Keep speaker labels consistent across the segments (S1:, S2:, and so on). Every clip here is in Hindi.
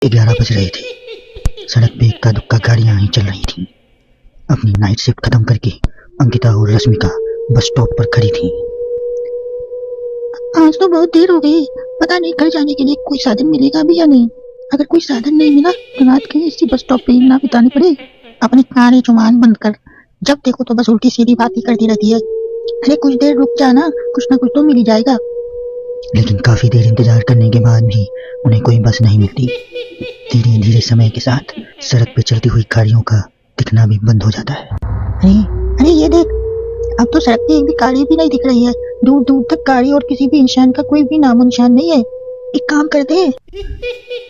S1: 11 बज रहे थे। सड़क पे इक्का दुक्का गाड़ियां ही चल रही थीं। अपनी नाइट शिफ्ट खत्म करके अंकिता और रश्मिका बस स्टॉप पर खड़ी थीं।
S2: आज तो बहुत देर हो गई, पता नहीं घर जाने के लिए कोई साधन मिलेगा भी या नहीं। अगर कोई साधन नहीं मिला तो रात के इसी बस स्टॉप पे ना बितानी पड़े। अपनी कारे जुबान बंद कर, जब देखो तो बस उल्टी सीधी बातें करती रहती है। अरे कुछ देर रुक जाना, कुछ ना कुछ तो मिल ही जाएगा।
S1: लेकिन काफी देर इंतजार करने के बाद भी उन्हें कोई बस नहीं मिलती। धीरे धीरे समय के साथ सड़क पे चलती हुई गाड़ियों का दिखना भी बंद हो जाता है।
S2: अरे ये देख, अब तो सड़क पे एक भी गाड़ी भी नहीं दिख रही है। दूर दूर तक गाड़ी और किसी भी इंसान का कोई भी नामो निशान नहीं है। एक काम करते हैं,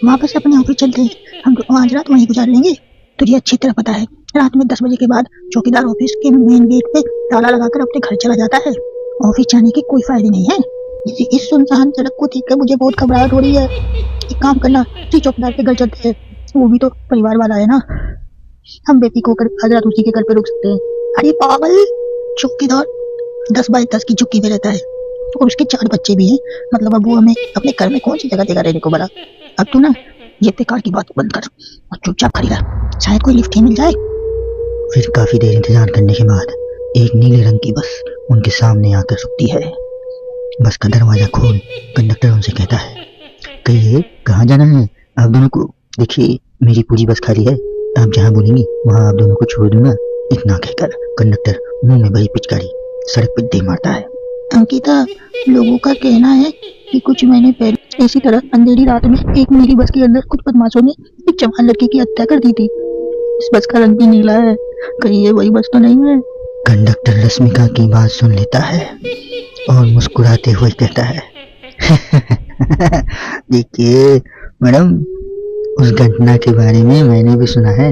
S2: वापस अपने ऑफिस चलते हैं। हम आज रात वहीं गुजार लेंगे। तुझे अच्छी तरह पता है, रात में 10 बजे के बाद चौकीदार ऑफिस के मेन गेट पे ताला लगाकर अपने घर चला जाता है। ऑफिस जाने के कोई फायदे नहीं है। इस सुनसान सड़क को देखकर मुझे बहुत घबराहट हो रही है। एक काम करना, चौकीदार के घर चलते हैं। वो भी तो परिवार वाला है ना, हम बेफिक्र होकर आज रात उसी के घर पे रुक सकते हैं। अरे पागल, चौकीदार 10 बाय 10 की झुग्गी में रहता है और उसके 4 बच्चे भी हैं। मतलब अब वो हमें अपने घर में कौन सी जगह देगा रहने को भला। अब तू ना ये बेकार की बात बंद कर और चुपचाप खड़ी रह, शायद कोई लिफ्ट ही मिल जाए।
S1: फिर काफी देर इंतजार करने के बाद एक नीले रंग की बस उनके सामने आकर रुकती है। बस का दरवाजा खोल कंडक्टर उनसे कहता है, कहिए कहाँ जाना है आप दोनों को? देखिए मेरी पूरी बस खाली है, आप जहाँ बोलेंगी वहाँ आप दोनों को छोड़ दूंगा। इतना कहकर कंडक्टर मुंह में भरी पिचकारी सड़क पर दे मारता है।
S2: अंकिता, लोगों का कहना है कि कुछ महीने पहले इसी तरह अंधेरी रात में एक नीली बस के अंदर कुछ बदमाशों ने एक जवान लड़की की हत्या कर दी थी। इस बस का रंग भी नीला है, कहीं ये वही बस तो नहीं है?
S1: कंडक्टर रश्मिका की बात सुन लेता है और मुस्कुराते हुए कहता है, देखिए मैडम, उस घटना के बारे में मैंने भी सुना है।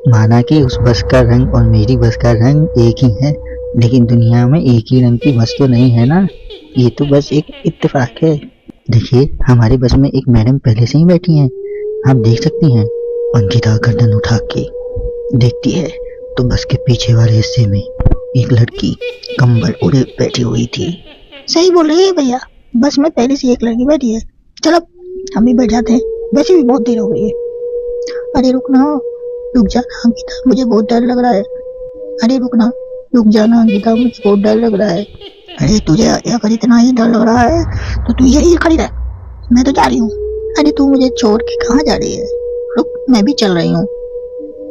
S1: माना कि उस बस का रंग और मेरी बस का रंग एक ही है, लेकिन दुनिया में एक ही रंग की बस तो नहीं है ना। ये तो बस एक इत्तेफाक है। देखिए हमारी बस में एक मैडम पहले से ही बैठी हैं, आप देख सकती हैं। अंकिता गर्दन उठा के देखती है तो बस के पीछे वाले हिस्से में एक लड़की कंबल ओढ़े बैठी हुई थी।
S2: सही बोल रहे हैं भैया, बस में पहले से एक लड़की बैठी है। चलो हम भी बैठ जाते हैं, वैसे भी बहुत देर हो गई है। अरे रुकना, रुक जाना अंकिता, मुझे बहुत डर लग रहा है। अरे रुकना, रुक जाना अंकिता, मुझे बहुत डर लग रहा है। अरे तुझे अगर इतना ही डर लग रहा है तो तू यही खड़ी रह, मैं तो जा रही हूँ। अरे तू मुझे छोड़ के कहाँ जा रही है? रुक, मैं भी चल रही हूँ।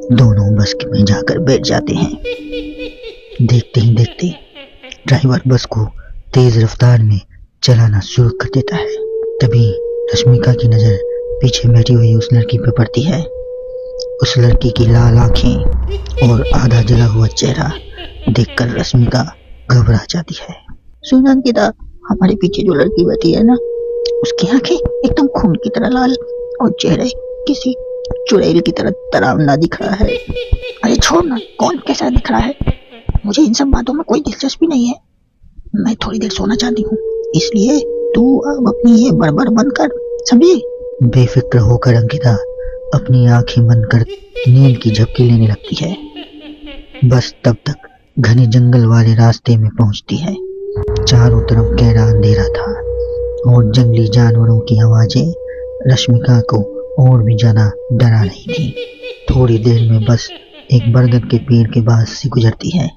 S1: दोनों बस में जाकर बैठ जाते हैं। देखते ही देखते ड्राइवर बस को तेज रफ्तार में चलाना शुरू कर देता है। तभी रश्मिका की नजर पीछे बैठी हुई उस लड़की पर पड़ती है। उस लड़की की लाल आंखें और आधा जला हुआ चेहरा देखकर रश्मिका घबरा जाती है।
S2: सुन अंकिता, हमारे पीछे जो लड़की बैठी है ना, उसकी आंखें एकदम खून की तरह लाल और चेहरे किसी चुड़ैल की तरह डरावना दिख रहा है। अरे छोड़ ना, कौन कैसा दिख रहा है? मुझे इन सब बातों में कोई दिलचस्पी नहीं है। मैं थोड़ी देर सोना चाहती हूँ, इसलिए तू अब अपनी ये बड़बड़ बंद कर, समझी?
S1: बेफिक्र होकर अंकिता अपनी आंखें बंद कर नींद की झपकी लेने लगती है। बस तब तक घने जंगल वाले रास्ते में पहुंचती है। चारों तरफ गहरा अंधेरा था और जंगली जानवरों की आवाजें रश्मिका को और भी ज्यादा डरा रही थी। थोड़ी देर में बस एक बरगद के पेड़ के पास से गुजरती है।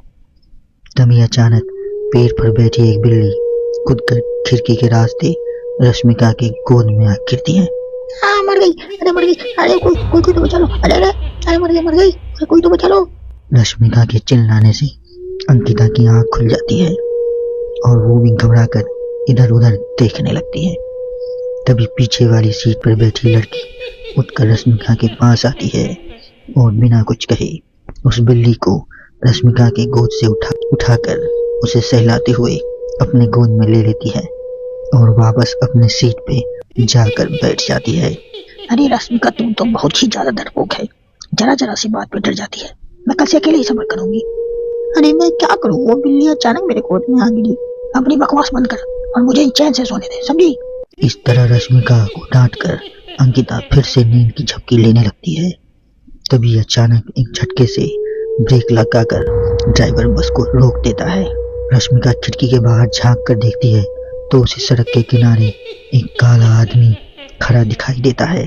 S1: तभी अचानक पेड़ पर बैठी एक बिल्ली कूदकर खिड़की के रास्ते रश्मिका के गोद में आ गिरती है।
S2: मर गई, अरे मर गई, अरे कोई तो बचा लो, अरे मर गई, अरे कोई तो बचा लो।
S1: रश्मिका के चिल्लाने से अंकिता की आंख खुल जाती है और वो भी घबराकर इधर उधर देखने लगती है। तभी पीछे वाली सीट पर बैठी लड़की उठकर रश्मिका के पास आती है और बिना कुछ कहे उस बिल्ली को रश्मिका के गोद से उठाकर उसे सहलाते हुए अपने गोद में ले लेती है और वापस अपने सीट पे जाकर बैठ जाती है।
S2: अरे रश्मिका, तुम तो बहुत ही ज्यादा डरपोक है, जरा सी बात पे डर जाती है। मैं कल से अकेले ही सफर करूंगी। अरे मैं क्या करूं, वो बिल्ली अचानक मेरे गोद में आ गिरी। अपनी बकवास बंद कर और मुझे चैन से सोने दे, समझी?
S1: इस तरह रश्मिका को डांटकर अंकिता फिर से नींद की झपकी लेने लगती है। तभी अचानक एक झटके से ब्रेक लगाकर ड्राइवर बस को रोक देता है। रश्मिका खिड़की के बाहर झांक कर देखती है तो उसे सड़क के किनारे एक काला आदमी खड़ा दिखाई देता है।